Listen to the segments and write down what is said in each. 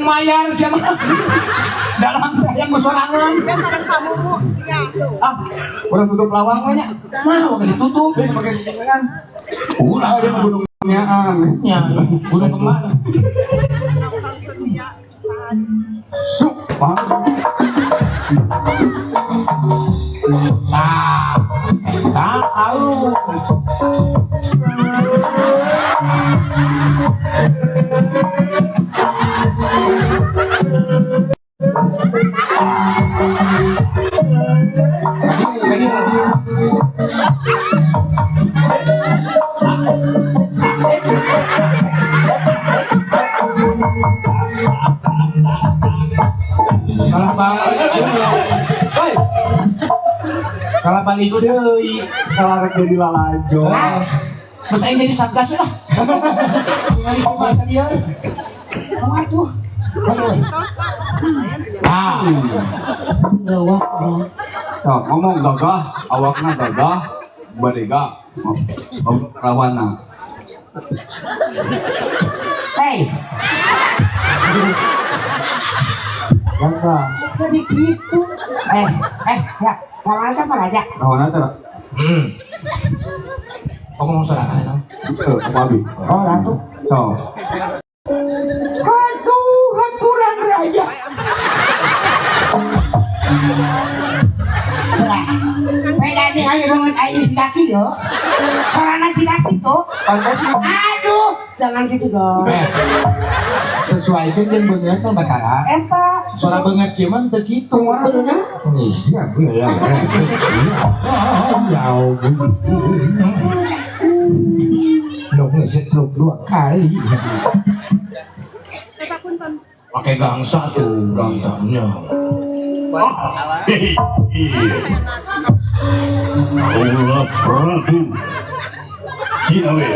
mayar siapa? Dalam yang bersorangan. Kan ada kamu bu, ya tuh. Orang tutup lawang banyak. Nah, waktu ditutup dia pakai dengan. Ulah dia mau gunungnya ya, gunung kemana? Nonton setia. Sumpah. Tahu. Kalau balik deui, kalau rek jadi lalajo. Terus aing jadi satgas lah. Ngali kumaha dia. Kumaha tuh? Gawak. Tuh, ngomong gagah, awakna gagah, badega. Kawana. Hey. Gagah. Jadi gitu. Ya. Kawan kan mana aja? Kawan aja lah. Kau ngomong sorangan ya? Betul, apa abi? Oh, ratu. Oh. Aduh, kurang raya. Beda nih kali sama cahaya si kaki yo. Sorangan si kaki tuh. Aduh, jangan gitu dong. Sesuaikan yang bener tuh bakara. Suara banget gimana tuh gitu mah. Iya, iya. Nung ngesetruk 2 kali. Tetap punten. Pakai gangsa tuh, gangsanya. Allah Prabu Cinawe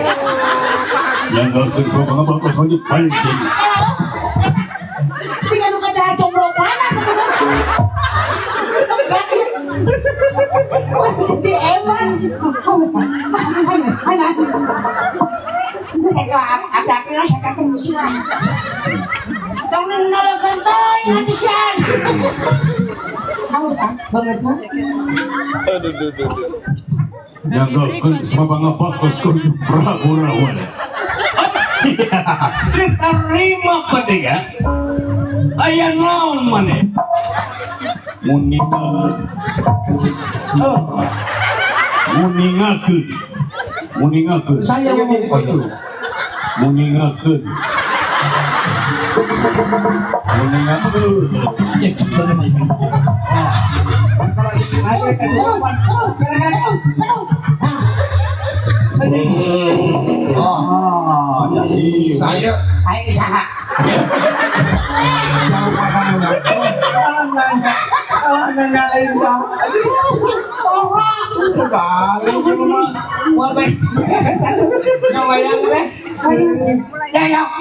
yang gak kerja mengapa kau sangat pancing. Sehingga lu kada combro panas jadi emang saya ada lah saya ketemu sih dong nolongkan toy nanti sian banget nah Yang gak kerja mengapa kau sangat Prabu Rawana. Diterima pedega. Ayah naon mana? Muningakeun. Saya ngomong itu. Muningakeun. Ya cepat ini. Saya ayo saha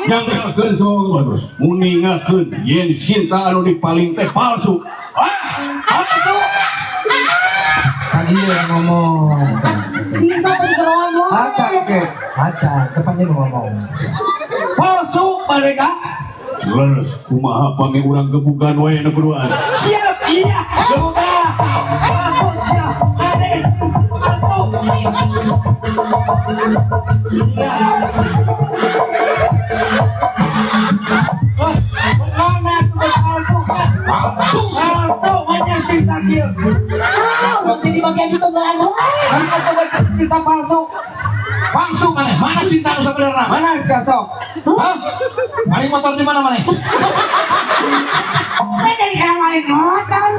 Nyanggakeun semua terus. Muningakeun yen cinta anu dipaling teh palsu. Palsu. tadi yang ngomong. cinta tadi kerohan lo Aca, tepatnya ngomong. Palsu mereka. Leres kumaha pami urang gebugan wae na kuduan. Siap, iya. Gebukan. Palsu siap. Ade. Mana tuh palsu? Palsu banyak cinta dia. nanti di bagian itu gak ada Mana tuh cinta palsu? Palsu mana? Mana cinta nu sebenarnya? Mana kasok? Hah? Maling motor di mana mana? saya jadi kena maling motor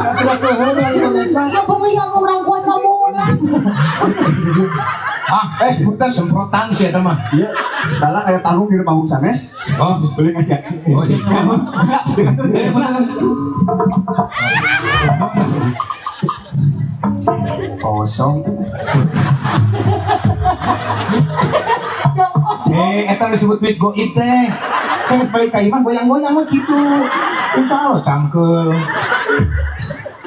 ya pokoknya aku orang kuat camuna Bukan semprotan sih ya teman. Iya, dalam kayak tanggung di panggung sanes. Oh, Boleh ngasih ya? oh iya. Kosong. Eta disebut duit goib teh. Kan sebalik kaiman goyang-goyang mah gitu. Insya Allah cangkel.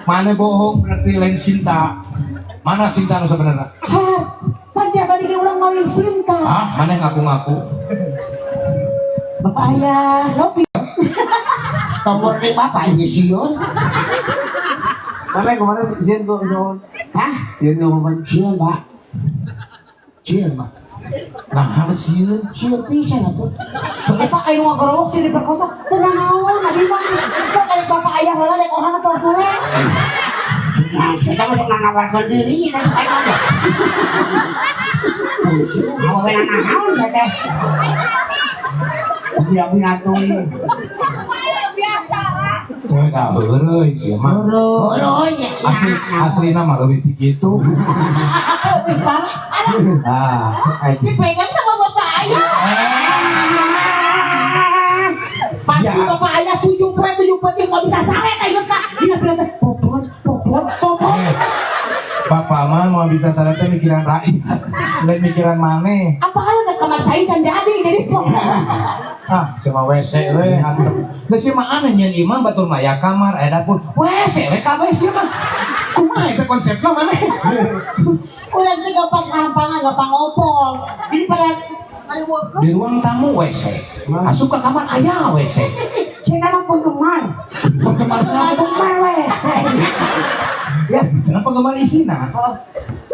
Mana bohong berarti lain cinta. Mana cinta nu sebenarnya? panjang tadi dia ulang maling cinta Mana ngaku-ngaku? ayah Lopi Tombol ring bapak ini siun. Mana kemana sih kok soal? Hah? Sieun ngomong Siun pak. Siun pak. nah apa sieun? Siun pisan atuh. Eta ayo ngagorowok sih diperkosa. Tenang naon, abi mah. Sok kayak bapak ayah heula dek orang atau sule. Nah, kita masuk nawarkan diri kita supaya kamu. Apa benar naon saya teh? Biar binatung. Kowe tak heureuy sih mah. Horonya. Asli nama lebih begitu. Ah, Dipegang sama bapak ayah. Pasti Ya. bapak ayah 7 peti nggak bisa salet aja kak. Dia bilang popon. Bapak mah mau bisa salatnya mikiran rakyat, lain mikiran maneh. Apa hal udah kamar cair can jadi popon. Ah, sama WC we hantem. Da si mah aneh nyen imam batur maya kamar aya dapur. WC we kabeh sia mah. Kumaha eta konsepna maneh? Udah teh gampang kampangan, gampang opol. Jadi pada Di ruang tamu WC. Asup ke kamar aya WC. Saya nama penggemar. Penggemar Penggemar WC. ya, jangan penggemar isina.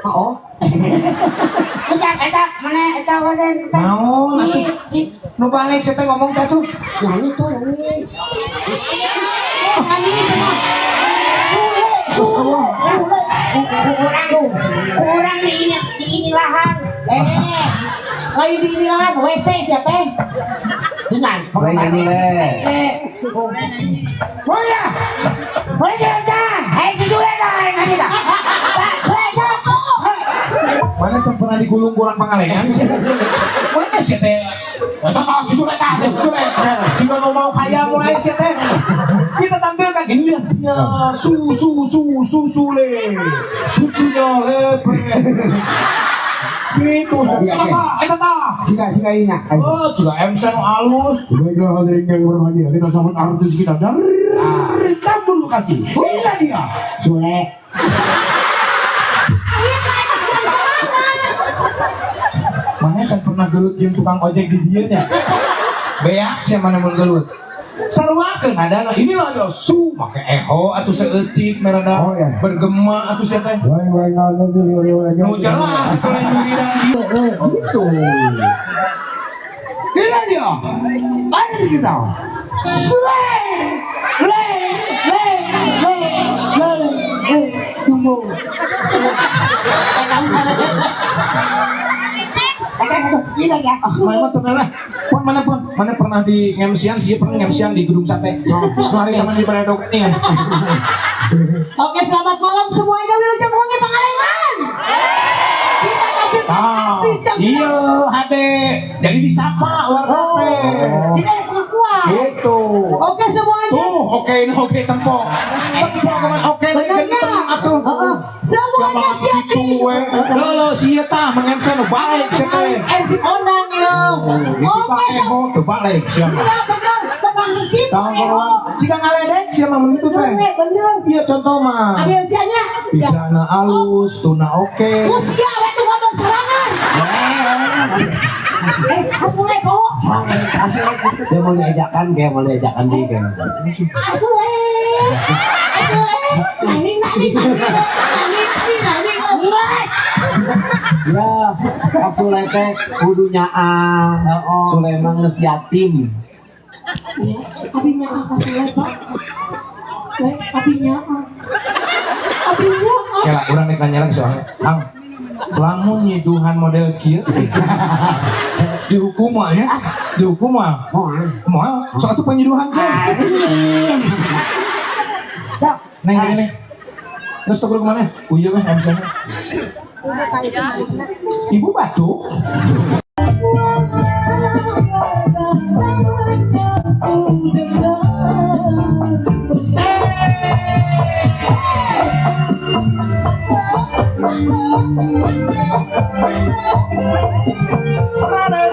Oh. Terus eta mana eta wadah kita. Naon atuh? Nu balik saya teh ngomong teh tuh. Yang itu ini. Kurang di ini lahan. kayak di inilah WC sih teh. Dengan Lain nyanyi le. Boya. Boya dah. Hei si Sule dah nanti dah. Mana can pernah digulung kurang pangalengan? Mana sih teh? Eta mah si Sule tah, si Sule. Jika nu mau kaya mulai sih teh. Kita tampilkan ini ya, Sule. Susunya lepe. Gitu sih. Eta tah. Sika ini nak. Oh, juga MC nu alus. Baiklah hadirin yang berbahagia, kita sambut artis kita dari Kampung Bekasi. Inilah dia, Sule. Mana can pernah gelut jeung tukang ojek di dieu nya. Beak sia mana mun gelut. Sarwakeun adana inilah ya su make eho atuh seutik merada Oh, ya. bergema atuh sia teh. Nu jelas kalau nyuri dan gitu. Inilah dia, artis kita. Sule. Tunggu. Ini ya. Mana pernah? Mana pernah di ngemsian sih pernah ngemsian di gedung sate. Hari sama di Paradok nih. Oke, selamat malam semuanya. Wilujeng Wangi Pangalengan. Iya, hade. Jadi disapa warga teh. Jadi ada pengakuan. Gitu. Oke semuanya. Oke ini oke tempo. Tempo kemana? Oke Benarnya. atuh. Semuanya siap Gitu we. Lolo sia tah mengemsan balik sia teh. MC Onang ya. Oke, Eho tuh balik sia mah. ya benar. Tenang gitu. Tahun baruan jika ngaledek sia mah begitu teh. Bener. Iya contoh mah. Ada MC-nya. Pidana alus, tuna oke. Usia itu ngomong serangan. Asule kok. Saya mau diajakan kayak mau diajakan di kan. Asule. Nani. Ya, Kak Sule teh kudunya Sulaiman geus yatim. Abinya kakak Sule pak. Abinya. Kela urang nek nanya lagi soalnya. Kang, lamun nyiduhan model kieu dihukum mah ya. Dihukum mah. Moal, sok atuh penyiduhan kan. Neng ini. Terus tuh kemana? Uya mah misalnya. Ibu batuk. Sadar